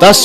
10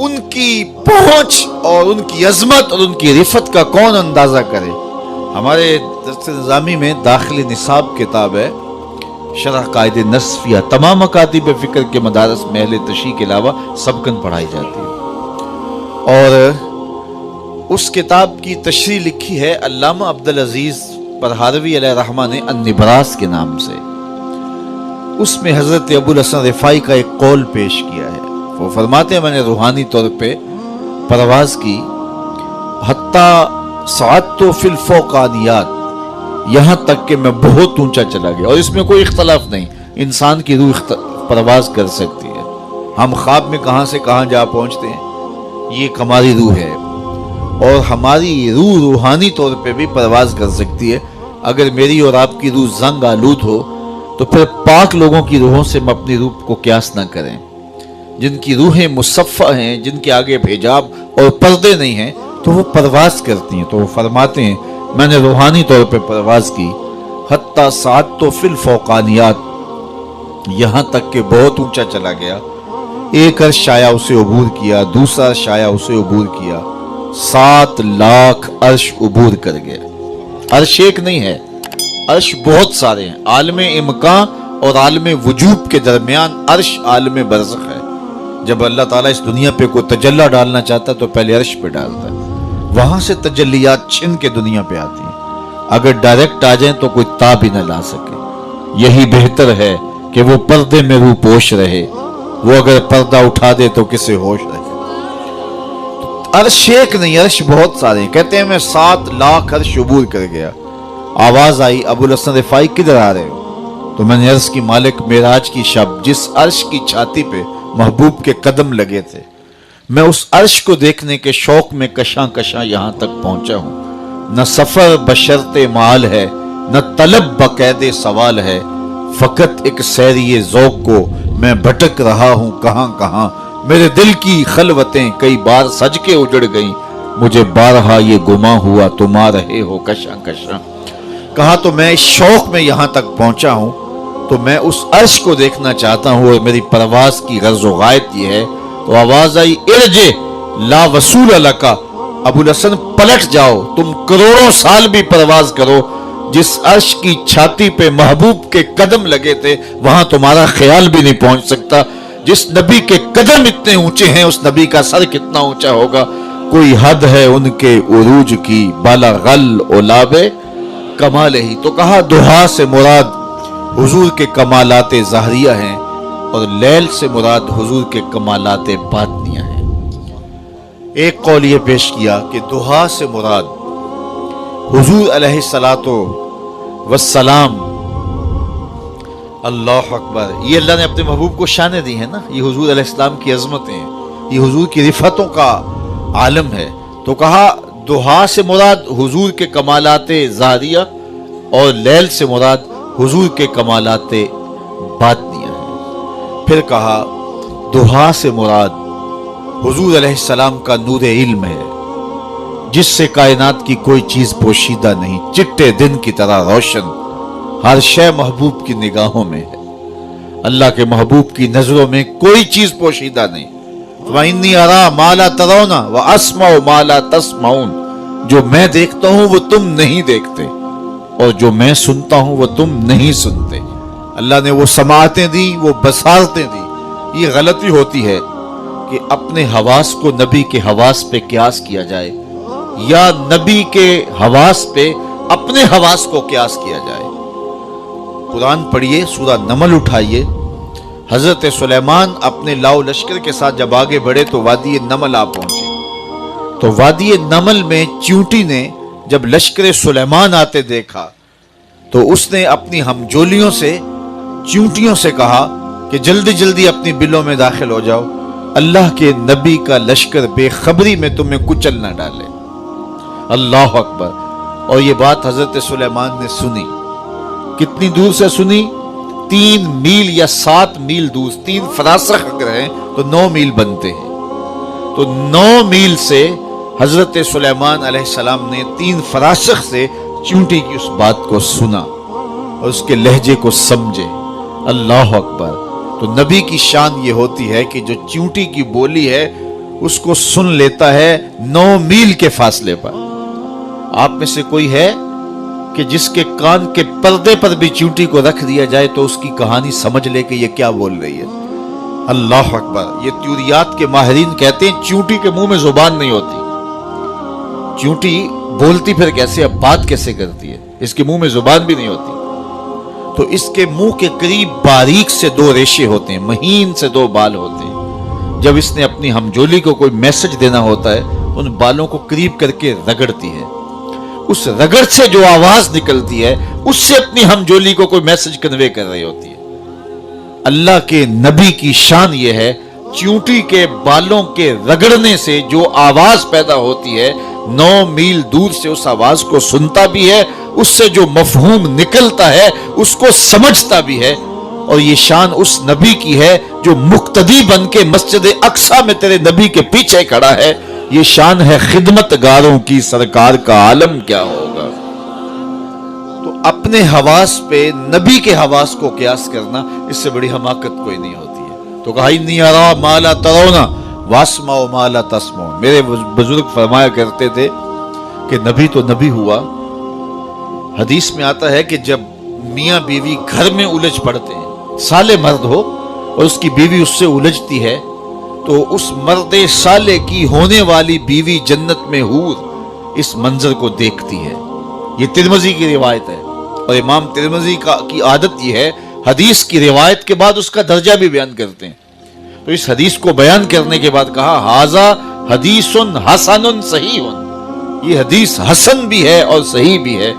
ان کی پہنچ اور ان کی عظمت اور ان کی رفت کا کون اندازہ کرے۔ ہمارے درس نظامی میں داخلی نصاب کتاب ہے، شرح قائد نصفیہ، تمام مکاتب فکر کے مدارس میں اہل تشیع کے علاوہ سبکن پڑھائی جاتی ہے، اور اس کتاب کی تشریح لکھی ہے علامہ عبدالعزیز پرہاروی علیہ الرحمہ نے النبراس کے نام سے۔ اس میں حضرت ابو الحسن رفاعی کا ایک قول پیش کیا ہے۔ وہ فرماتے ہیں میں نے روحانی طور پہ پرواز کی، حتیٰ صعدت فی الفوقانیات، یہاں تک کہ میں بہت اونچا چلا گیا، اور اس میں کوئی اختلاف نہیں، انسان کی روح پرواز کر سکتی ہے۔ ہم خواب میں کہاں سے کہاں جا پہنچتے ہیں، یہ ایک ہماری روح ہے، اور ہماری روح روحانی طور پہ بھی پرواز کر سکتی ہے۔ اگر میری اور آپ کی روح زنگ آلود ہو تو پھر پاک لوگوں کی روحوں سے ہم اپنی روح کو قیاس نہ کریں۔ جن کی روحیں مصفہ ہیں، جن کے آگے حجاب اور پردے نہیں ہیں، تو وہ پرواز کرتی ہیں۔ تو وہ فرماتے ہیں میں نے روحانی طور پہ پرواز کی، حتیٰ صعدت فی الفوقانیات، یہاں تک کہ بہت اونچا چلا گیا۔ ایک عرش آیا اسے عبور کیا، دوسرا عرش آیا اسے عبور کیا، 7 لاکھ عرش عبور کر گئے۔ عرش ایک نہیں ہے، عرش بہت سارے ہیں۔ عالم امکان اور عالم وجوب کے درمیان عرش عالم برزخ ہے۔ جب اللہ تعالیٰ اس دنیا پہ کوئی تجلی ڈالنا چاہتا ہے تو پہلے عرش پہ ڈالتا ہے، وہاں سے تجلیات چھن کے دنیا پہ آتی ہیں۔ اگر ڈائریکٹ آ جائیں تو کوئی تاب ہی نہ لا سکے۔ یہی بہتر ہے کہ وہ پردے میں روح پوش رہے، وہ اگر پردہ اٹھا دے تو کسے ہوش رہے۔ عرش ایک نہیں، عرش بہت سارے ہیں۔ کہتے ہیں میں 7 لاکھ عرش عبور کر گیا۔ آواز آئی ابو الحسن رفاعی کدھر آ رہے ہو؟ تو میں نے عرض کی مالک معراج کی شب جس عرش کی چھاتی پہ محبوب کے قدم لگے تھے، میں اس عرش کو دیکھنے کے شوق میں کشاں کشاں یہاں تک پہنچا ہوں۔ نہ سفر بشرط مال ہے، نہ طلب بقید سوال ہے، فقط ایک سیری ذوق کو میں بھٹک رہا ہوں کہاں کہاں۔ میرے دل کی خلوتیں کئی بار سج کے اجڑ گئیں، مجھے بارہا یہ گماں ہوا تم آ رہے ہو کشاں کشاں۔ کہا تو میں اس شوق میں یہاں تک پہنچا ہوں تو میں اس عرش کو دیکھنا چاہتا ہوں، اور میری پرواز کی غرض و غایت یہ ہے۔ تو آواز آئی ارجع لا وصول لکا، ابو الحسن پلٹ جاؤ، تم کروڑوں سال بھی پرواز کرو، جس عرش کی چھاتی پہ محبوب کے قدم لگے تھے وہاں تمہارا خیال بھی نہیں پہنچ سکتا۔ جس نبی کے قدم اتنے اونچے ہیں اس نبی کا سر کتنا اونچا ہوگا۔ کوئی حد ہے ان کے عروج کی، بالا غل اولاب کمال ہی۔ تو کہا دہا سے مراد حضور کے کمالات ظاہریہ ہیں، اور لیل سے مراد حضور کے کمالات باطنیہ ہیں۔ ایک قول یہ پیش کیا کہ دہا سے مراد حضور علیہ الصلوۃ والسلام، اللہ اکبر، یہ اللہ نے اپنے محبوب کو شانیں دی ہیں نا، یہ حضور علیہ السلام کی عظمتیں ہیں، یہ حضور کی رفتوں کا عالم ہے۔ تو کہا دہا سے مراد حضور کے کمالات ظاہریہ، اور لیل سے مراد حضور کے کمالات باطنیہ ہیں۔ پھر کہا دہا سے مراد حضور علیہ السلام کا نور علم ہے، جس سے کائنات کی کوئی چیز پوشیدہ نہیں، چٹے دن کی طرح روشن، ہر شے محبوب کی نگاہوں میں ہے۔ اللہ کے محبوب کی نظروں میں کوئی چیز پوشیدہ نہیں۔ وَإِنِّي أَرَىٰ مَا لَا تَرَوْنَ وَأَسْمَعُ مَا لَا تَسْمَعُونَ، جو میں دیکھتا ہوں وہ تم نہیں دیکھتے، اور جو میں سنتا ہوں وہ تم نہیں سنتے۔ اللہ نے وہ سماعتیں دی، وہ بصارتیں دی۔ یہ غلطی ہوتی ہے کہ اپنے حواس کو نبی کے حواس پہ قیاس کیا جائے، یا نبی کے حواس پہ اپنے حواس کو قیاس کیا جائے۔ قرآن پڑھیے، سورہ نمل اٹھائیے، حضرت سلیمان اپنے لاؤ لشکر کے ساتھ جب آگے بڑھے تو وادی نمل آ پہنچے۔ تو وادی نمل میں چیونٹی نے جب لشکر سلیمان آتے دیکھا تو اس نے اپنی ہمجولیوں سے، چیونٹیوں سے کہا کہ جلدی جلدی اپنی بلوں میں داخل ہو جاؤ، اللہ کے نبی کا لشکر بے خبری میں تمہیں کچل نہ ڈالے۔ اللہ اکبر۔ اور یہ بات حضرت سلیمان نے سنی۔ کتنی دور سے سنی؟ 3 میل یا 7 میل دور، 3 فراسخ اگر ہیں تو 9 میل بنتے ہیں۔ تو 9 میل سے حضرت سلیمان علیہ السلام نے 3 فراسخ سے چیونٹی کی اس بات کو سنا اور اس کے لہجے کو سمجھے۔ اللہ اکبر۔ تو نبی کی شان یہ ہوتی ہے کہ جو چیونٹی کی بولی ہے اس کو سن لیتا ہے 9 میل کے فاصلے پر۔ آپ میں سے کوئی ہے کہ جس کے کان کے پردے پر بھی چیونٹی کو رکھ دیا جائے تو اس کی کہانی سمجھ لے کہ یہ کیا بول رہی ہے؟ اللہ اکبر! یہ تیوریات کے ماہرین کہتے ہیں چیونٹی کے منہ میں زبان نہیں ہوتی۔ چیونٹی بولتی پھر کیسے، اب بات کیسے کرتی ہے؟ اس کے منہ میں زبان بھی نہیں ہوتی۔ تو اس کے منہ کے قریب باریک سے 2 ریشے ہوتے ہیں، مہین سے 2 بال ہوتے ہیں۔ جب اس نے اپنی ہمجولی کو کوئی میسج دینا ہوتا ہے، ان بالوں کو قریب کر کے رگڑتی ہے۔ اس رگڑ سے جو آواز نکلتی ہے اس سے اپنی ہمجولی کو کوئی میسج کنوے کر رہی ہوتی ہے۔ اللہ کے نبی کی شان یہ ہے، چیونٹی کے بالوں کے رگڑنے سے جو آواز پیدا ہوتی ہے 9 میل دور سے اس آواز کو سنتا بھی ہے، اس سے جو مفہوم نکلتا ہے اس کو سمجھتا بھی ہے۔ اور یہ شان اس نبی کی ہے جو مقتدی بن کے مسجد اقصی میں تیرے نبی کے پیچھے کھڑا ہے۔ یہ شان ہے خدمت گاروں کی، سرکار کا عالم کیا ہوگا۔ تو اپنے حواس پہ نبی کے حواس کو قیاس کرنا، اس سے بڑی حماقت کوئی نہیں ہوتی ہے۔ تو کہا انی ارا ما لا ترون واسمع ما لا تسمعون۔ میرے بزرگ فرمایا کرتے تھے کہ نبی تو نبی ہوا، حدیث میں آتا ہے کہ جب میاں بیوی گھر میں الجھ پڑتے ہیں، سالے مرد ہو اور اس کی بیوی اس سے الجھتی ہے، تو اس مرد سالے کی ہونے والی بیوی جنت میں حور اس منظر کو دیکھتی ہے۔ یہ ترمذی کی روایت ہے، اور امام ترمذی کی عادت یہ ہے حدیث کی روایت کے بعد اس کا درجہ بھی بیان کرتے ہیں۔ تو اس حدیث کو بیان کرنے کے بعد کہا ھذا حدیث حسن صحیح، یہ حدیث حسن بھی ہے اور صحیح بھی ہے۔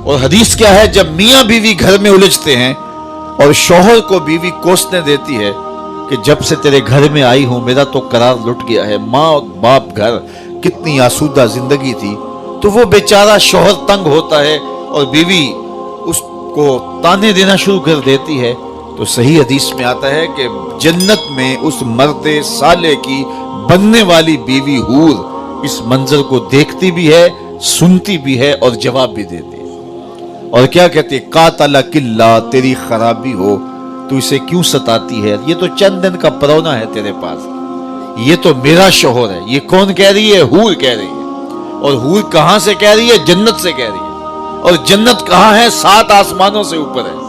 اور حدیث کیا ہے؟ جب میاں بیوی گھر میں الجھتے ہیں اور شوہر کو بیوی کوسنے دیتی ہے کہ جب سے تیرے گھر میں آئی ہوں میرا تو قرار لٹ گیا ہے، ماں باپ گھر کتنی آسودہ زندگی تھی، تو وہ بیچارہ شوہر تنگ ہوتا ہے اور بیوی اس کو تانے دینا شروع کر دیتی ہے۔ تو صحیح حدیث میں آتا ہے کہ جنت میں اس مرد سالے کی بننے والی بیوی حور اس منظر کو دیکھتی بھی ہے، سنتی بھی ہے اور جواب بھی دیتی ہے۔ اور کیا کہتے ہیں؟ قاتلک اللہ، تیری خرابی ہو، تو اسے کیوں ستاتی ہے؟ یہ تو چند دن کا پرونا ہے تیرے پاس، یہ تو میرا شوہر ہے۔ یہ کون کہہ رہی ہے؟ حور کہہ رہی ہے۔ اور حور کہاں سے کہہ رہی ہے؟ جنت سے کہہ رہی ہے۔ اور جنت کہاں ہے؟ 7 آسمانوں سے اوپر ہے۔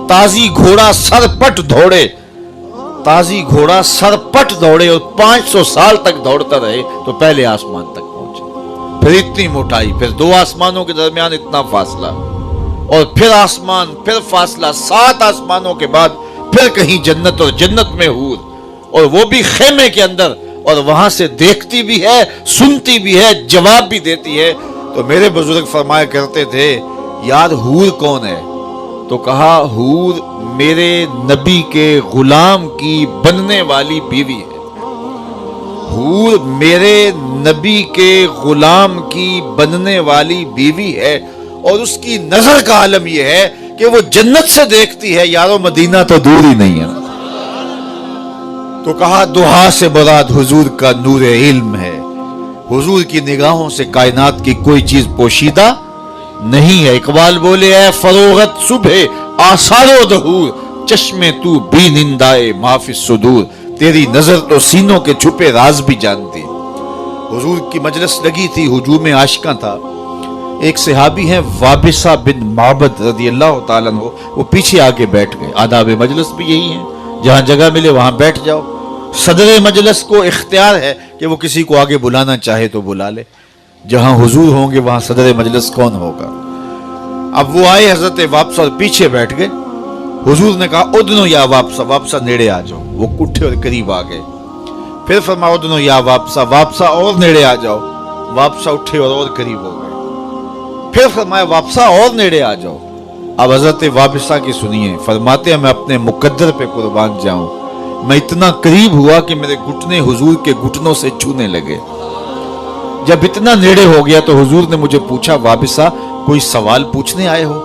تازی گھوڑا سر پٹ دوڑے، تازی گھوڑا سر پٹ دوڑے اور 500 سال تک دوڑتا رہے تو پہلے آسمان تک پہنچے۔ پھر اتنی موٹائی، پھر 2 آسمانوں کے درمیان اتنا فاصلہ، اور پھر آسمان، پھر فاصلہ، 7 آسمانوں کے بعد پھر کہیں جنت، اور جنت میں حور، اور وہ بھی خیمے کے اندر، اور وہاں سے دیکھتی بھی ہے، سنتی بھی ہے، جواب بھی دیتی ہے۔ تو میرے بزرگ فرمایا کرتے تھے یار حور کون ہے؟ تو کہا حور میرے نبی کے غلام کی بننے والی بیوی ہے۔ حور میرے نبی کے غلام کی بننے والی بیوی ہے، اور اس کی نظر کا عالم یہ ہے کہ وہ جنت سے دیکھتی ہے، یارو مدینہ تو دور ہی نہیں ہے۔ تو کہا دعا سے مراد حضور کا نور علم ہے، حضور کی نگاہوں سے کائنات کی کوئی چیز پوشیدہ نہیں ہے۔ اقبال بولے اے فروغت صبح آثار و ظہور، چشمے تو بی نندائے معافی صدور، تیری نظر تو سینوں کے چھپے راز بھی جانتی۔ حضور کی مجلس لگی تھی، ہجوم عاشقاں تھا۔ ایک صحابی ہیں وابصہ بن معبد رضی اللہ تعالیٰ عنہ، وہ پیچھے آگے بیٹھ گئے۔ آداب مجلس بھی یہی ہیں، جہاں جگہ ملے وہاں بیٹھ جاؤ۔ صدر مجلس کو اختیار ہے کہ وہ کسی کو آگے بلانا چاہے تو بلا لے، جہاں حضور ہوں گے وہاں صدر مجلس کون ہوگا؟ اب وہ آئے حضرت وابصہ اور پیچھے بیٹھ گئے۔ حضور نے کہا ادنو یا وابصہ، وابصہ نیڑے آ جاؤ۔ وہ اٹھے اور قریب آ گئے۔ پھر فرمایا ادنو یا وابصہ، وابصہ اور نیڑے آ جاؤ۔ وابصہ اٹھے اور قریب ہو گئے۔ پھر فرمایا وابصہ اور نیڑے آ جاؤ۔ اب حضرت وابصہ کی سنیے، فرماتے ہیں میں اپنے مقدر پہ قربان جاؤں، میں اتنا قریب ہوا کہ میرے گھٹنے حضور کے گھٹنوں سے چھونے لگے۔ جب اتنا نیڑے ہو گیا تو حضور نے مجھے پوچھا وابصہ کوئی سوال پوچھنے آئے ہو؟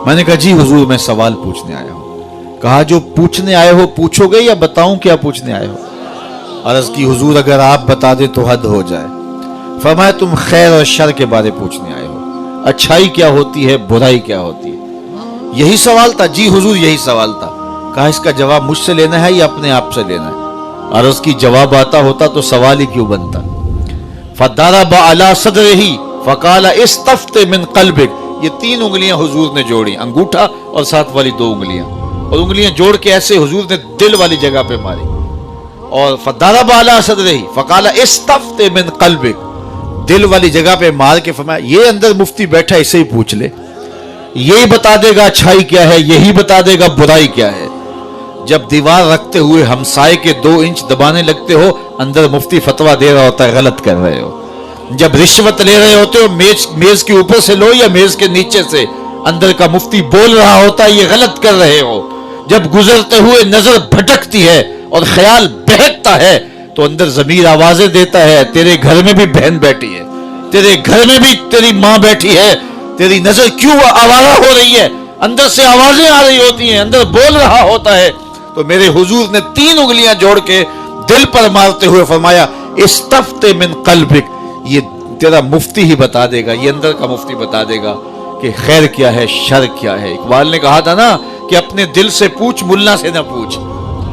میں نے کہا جی حضور میں سوال پوچھنے آیا ہوں۔ کہا جو پوچھنے آئے ہو پوچھو گے یا بتاؤں کیا پوچھنے آئے ہو؟ عرض کی حضور اگر آپ بتا دیں تو حد ہو جائے۔ فرمایا تم خیر اور شر کے بارے پوچھنے آئے ہو، اچھائی کیا ہوتی ہے، برائی کیا ہوتی ہے، یہی سوال تھا؟ جی حضور یہی سوال تھا۔ کہا اس کا جواب مجھ سے لینا ہے یا اپنے آپ سے لینا ہے؟ اور اس کی جواب آتا ہوتا تو سوال ہی کیوں بنتا. فضرب علی صدرہ فقال استفت من قلبک. یہ 3 انگلیاں حضور نے جوڑی، انگوٹھا اور ساتھ والی 2 انگلیاں، اور انگلیاں جوڑ کے ایسے حضور نے دل والی جگہ پہ ماری. اور فضرب علی صدرہ فقال استفت من قلبک، دل والی جگہ پہ مار کے فرمایا یہ اندر مفتی بیٹھا اسے ہی پوچھ لے، یہی بتا دے گا اچھائی کیا ہے، یہی بتا دے گا برائی کیا ہے. جب دیوار رکھتے ہوئے ہمسائے کے 2 انچ دبانے لگتے ہو، اندر مفتی فتویٰ دے رہا ہوتا ہے غلط کر رہے ہو. جب رشوت لے رہے ہوتے ہو، میز کے اوپر سے لو یا میز کے نیچے سے، اندر کا مفتی بول رہا ہوتا ہے یہ غلط کر رہے ہو. جب گزرتے ہوئے نظر بھٹکتی ہے اور خیال بہکتا ہے تو اندر ضمیر آوازیں دیتا ہے تیرے گھر میں بھی بہن بیٹھی ہے، تیرے گھر میں بھی تیری ماں بیٹھی ہے، تیری نظر کیوں آوارہ ہو رہی ہے. اندر سے آوازیں آ رہی ہوتی ہیں، اندر بول رہا ہوتا ہے. تو میرے حضور نے 3 انگلیاں جوڑ کے دل پر مارتے ہوئے فرمایا استفت من قلبک، یہ تیرا مفتی ہی بتا دے گا، یہ اندر کا مفتی بتا دے گا کہ خیر کیا ہے شر کیا ہے. اقبال نے کہا تھا نا کہ اپنے دل سے پوچھ ملا سے نہ پوچھ.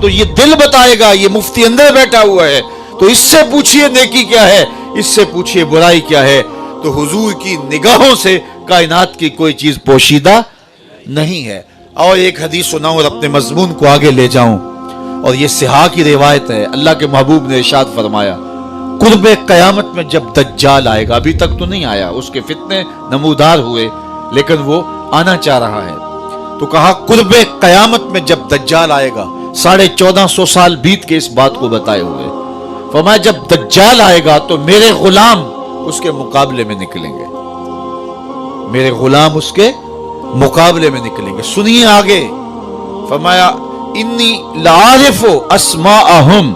تو یہ دل بتائے گا، یہ مفتی اندر بیٹھا ہوا ہے، تو اس سے پوچھئے نیکی کیا ہے، اس سے پوچھئے برائی کیا ہے. تو حضور کی نگاہوں سے کائنات کی کوئی چیز پوشیدہ نہیں ہے. اور ایک حدیث سناؤں اور اپنے مضمون کو آگے لے جاؤں، اور یہ صحاح کی روایت ہے. اللہ کے محبوب نے ارشاد فرمایا قرب قیامت میں جب دجال آئے گا، ابھی تک تو نہیں آیا، اس کے فتنے نمودار ہوئے لیکن وہ آنا چاہ رہا ہے. تو کہا قرب قیامت میں جب دجال آئے گا، 1450 سال بیت کے اس بات کو بتائے ہوئے. فرمایا جب دجال آئے گا تو میرے غلام اس کے مقابلے میں نکلیں گے، میرے غلام اس کے مقابلے میں نکلیں گے. سنیے آگے، فرمایا انی لعارف اسماءہم،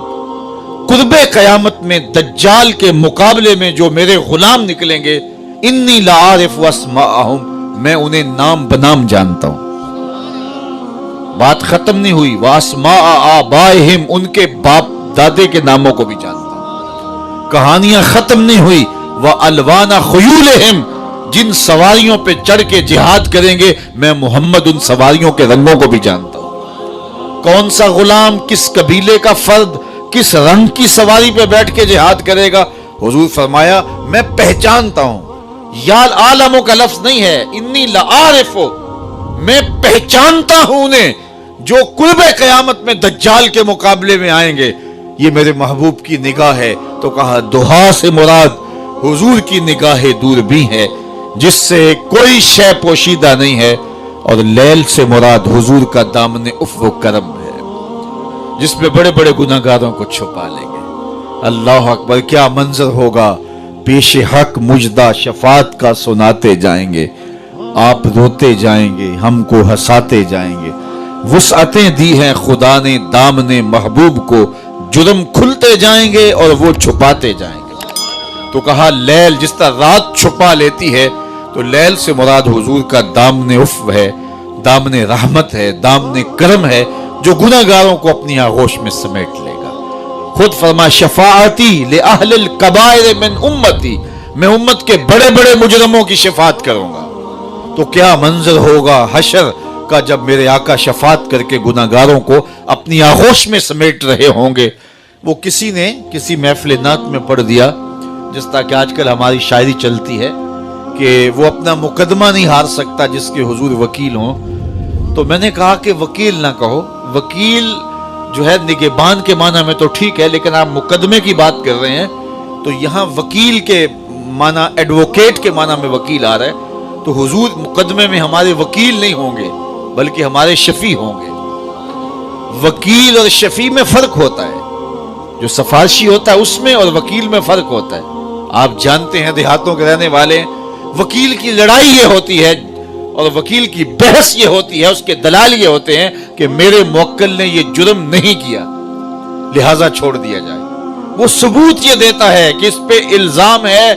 قرب قیامت میں دجال کے مقابلے میں جو میرے غلام نکلیں گے، انی لعارف اسماءہم، میں انہیں نام بنام جانتا ہوں. بات ختم نہیں ہوئی، واسماء آبائہم، ان کے باپ دادے کے ناموں کو بھی جانتا ہوں. کہانیاں ختم نہیں ہوئی، وَأَلْوَانَ خُيُولِهِمْ، جن سواریوں پہ چڑھ کے جہاد کریں گے میں محمد ان سواریوں کے رنگوں کو بھی جانتا ہوں. کون سا غلام، کس قبیلے کا فرد، کس رنگ کی سواری پہ بیٹھ کے جہاد کرے گا، حضور فرمایا میں پہچانتا ہوں. یا عالموں کا لفظ نہیں ہے، انی لعارف، میں پہچانتا ہوں انہیں جو قرب قیامت میں دجال کے مقابلے میں آئیں گے. یہ میرے محبوب کی نگاہ ہے. تو کہا دہا سے مراد حضور کی نگاہ دوربین ہے جس سے کوئی شے پوشیدہ نہیں ہے، اور لیل سے مراد حضور کا دامن عفو و کرم ہے جس میں بڑے بڑے گناہگاروں کو چھپا لیں گے. اللہ اکبر، کیا منظر ہوگا. پیش حق مجدہ شفاعت کا سناتے جائیں گے، آپ روتے جائیں گے، ہم کو ہنساتے جائیں گے. وسعتیں دی ہیں خدا نے دامن محبوب کو، جرم کھلتے جائیں گے اور وہ چھپاتے جائیں گے. تو کہا لیل جس طرح رات چھپا لیتی ہے، تو لیل سے مراد حضور کا دامن عفو ہے، دامن رحمت ہے، دامن کرم ہے جو گناہگاروں کو اپنی آغوش میں سمیٹ لے گا. خود فرما شفاعتی لأہل الکبائر من امتی، میں امت کے بڑے بڑے مجرموں کی شفاعت کروں گا. تو کیا منظر ہوگا حشر کا جب میرے آقا شفاعت کر کے گناہگاروں کو اپنی آغوش میں سمیٹ رہے ہوں گے. وہ کسی نے کسی محفل نعت میں پڑھ دیا، جس طرح کہ آج کل ہماری شاعری چلتی ہے کہ وہ اپنا مقدمہ نہیں ہار سکتا جس کے حضور وکیل ہوں. تو میں نے کہا کہ وکیل نہ کہو، وکیل جو ہے نگہبان کے معنی میں تو ٹھیک ہے، لیکن آپ مقدمے کی بات کر رہے ہیں تو یہاں وکیل کے معنی ایڈوکیٹ کے معنی میں وکیل آ رہا ہے. تو حضور مقدمے میں ہمارے وکیل نہیں ہوں گے بلکہ ہمارے شفیع ہوں گے. وکیل اور شفیع میں فرق ہوتا ہے، جو سفارشی ہوتا ہے اس میں اور وکیل میں فرق ہوتا ہے. آپ جانتے ہیں دیہاتوں کے رہنے والے، وکیل کی لڑائی یہ ہوتی ہے اور وکیل کی بحث یہ ہوتی ہے، اس کے دلال یہ ہوتے ہیں کہ میرے موکل نے یہ جرم نہیں کیا لہذا چھوڑ دیا جائے. وہ ثبوت یہ دیتا ہے کہ اس پہ الزام ہے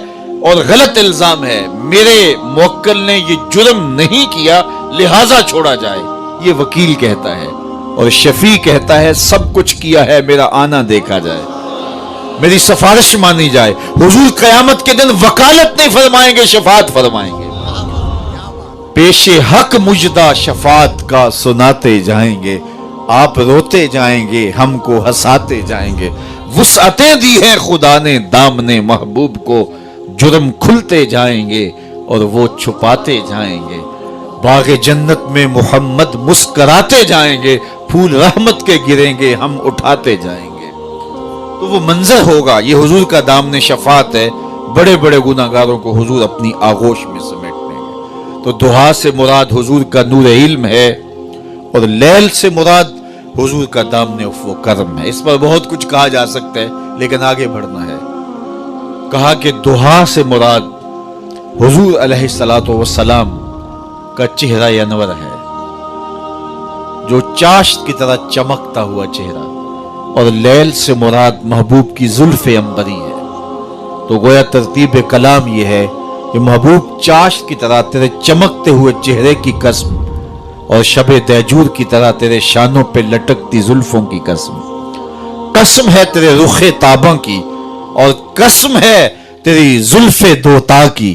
اور غلط الزام ہے، میرے موکل نے یہ جرم نہیں کیا لہذا چھوڑا جائے، یہ وکیل کہتا ہے. اور شفیع کہتا ہے سب کچھ کیا ہے، میرا آنا دیکھا جائے، میری سفارش مانی جائے. حضور قیامت کے دن وکالت نہیں فرمائیں گے، شفاعت فرمائیں گے. پیش حق مجدہ شفاعت کا سناتے جائیں گے، آپ روتے جائیں گے ہم کو ہنساتے جائیں گے. وسعتیں دی ہیں خدا نے دامن محبوب کو, جرم کھلتے جائیں گے اور وہ چھپاتے جائیں گے. باغ جنت میں محمد مسکراتے جائیں گے, پھول رحمت کے گریں گے ہم اٹھاتے جائیں گے. تو وہ منظر ہوگا. یہ حضور کا دامن شفاعت ہے. بڑے بڑے گناہگاروں کو حضور اپنی آغوش میں سمیٹ لیں گے. تو دعا سے مراد حضور کا نور علم ہے, اور لیل سے مراد حضور کا دامن عفو و کرم ہے. اس پر بہت کچھ کہا جا سکتا ہے لیکن آگے بڑھنا ہے. کہا کہ دعا سے مراد حضور علیہ الصلوۃ والسلام کا چہرہ انور ہے, جو چاشت کی طرح چمکتا ہوا چہرہ, اور لیل سے مراد محبوب کی زلف عنبری ہے. تو گویا ترتیب کلام یہ ہے کہ محبوب چاشت کی طرح تیرے چمکتے ہوئے چہرے کی قسم, اور شب دیجور کی طرح تیرے شانوں پہ لٹکتی زلفوں کی قسم. قسم ہے تیرے رخ تاباں کی, اور قسم ہے تیری زلف دوتا کی.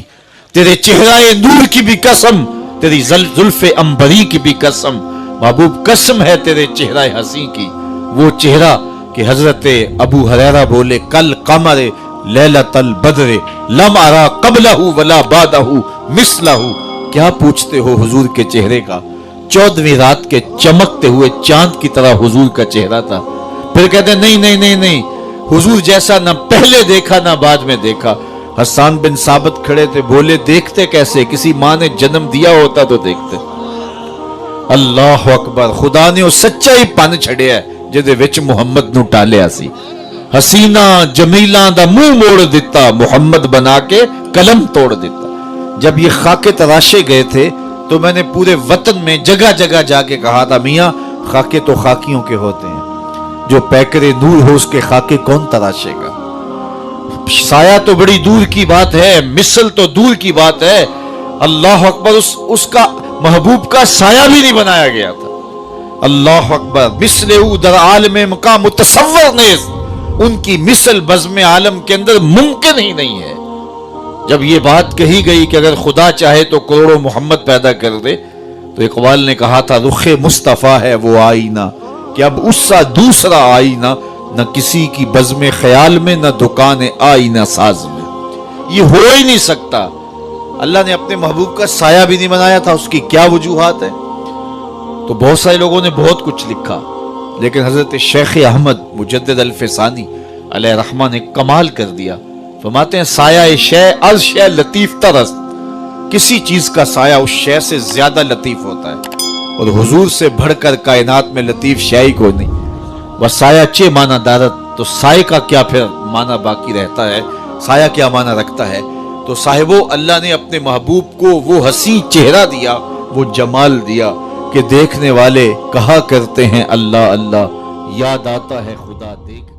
تیرے چہرہ نور کی بھی قسم, تیری زلف عنبری کی بھی قسم. محبوب قسم ہے تیرے چہرہ حسین کی, وہ چہرہ کہ حضرت ابو ہریرہ بولے کل قمر لیلۃ البدر لم ارا قبلہ ولا بعدہ مثلہ. کیا پوچھتے ہو حضور کے چہرے کا؟ 14ویں رات کے چمکتے ہوئے چاند کی طرح حضور کا چہرہ تھا. پھر کہتے ہیں نہیں نہیں نہیں نہیں, حضور جیسا نہ پہلے دیکھا نہ بعد میں دیکھا. حسان بن ثابت کھڑے تھے, بولے دیکھتے کیسے؟ کسی ماں نے جنم دیا ہوتا تو دیکھتے. اللہ اکبر. خدا نے وہ سچا ہی پن چھڑیا جدے وچ محمد نو ٹالیا سی. حسینہ جمیلاں دا منہ موڑ دیتا, محمد بنا کے قلم توڑ دیتا. جب یہ خاکے تراشے گئے تھے تو میں نے پورے وطن میں جگہ جگہ جا کے کہا تھا, میاں خاکے تو خاکیوں کے ہوتے ہیں, جو پیکر نور ہو اس کے خاکے کون تراشے گا؟ سایہ تو بڑی دور کی بات ہے, مثل تو دور کی بات ہے. اللہ اکبر. اس کا محبوب کا سایہ بھی نہیں بنایا گیا تھا. اللہ اکبر. مثل در عالم مقام متصور نیز, ان کی مثل بزم عالم کے اندر ممکن ہی نہیں ہے. جب یہ بات کہی گئی کہ اگر خدا چاہے تو کروڑوں محمد پیدا کر دے, تو اقبال نے کہا تھا رخ مصطفیٰ ہے وہ آئینہ, کہ اب اس سا دوسرا آئینہ نہ کسی کی بزم خیال میں, نہ دکان آئینہ ساز میں. یہ ہو ہی نہیں سکتا. اللہ نے اپنے محبوب کا سایہ بھی نہیں بنایا تھا. اس کی کیا وجوہات ہے؟ تو بہت سارے لوگوں نے بہت کچھ لکھا, لیکن حضرت شیخ احمد مجدد الفسانی علیہ رحمہ نے کمال کر دیا. فرماتے ہیں سایہ شے از شے لطیف ترست, کسی چیز کا سایہ اس شے سے زیادہ لطیف ہوتا ہے, اور حضور سے بڑھ کر کائنات میں لطیف شے ہی کوئی نہیں. وسایہ چے معنی دارت, تو سائے کا کیا پھر معنی باقی رہتا ہے, سایہ کیا معنی رکھتا ہے؟ تو صاحبو اللہ نے اپنے محبوب کو وہ حسین چہرہ دیا, وہ جمال دیا کہ دیکھنے والے کہا کرتے ہیں اللہ اللہ, یاد آتا ہے خدا دیکھ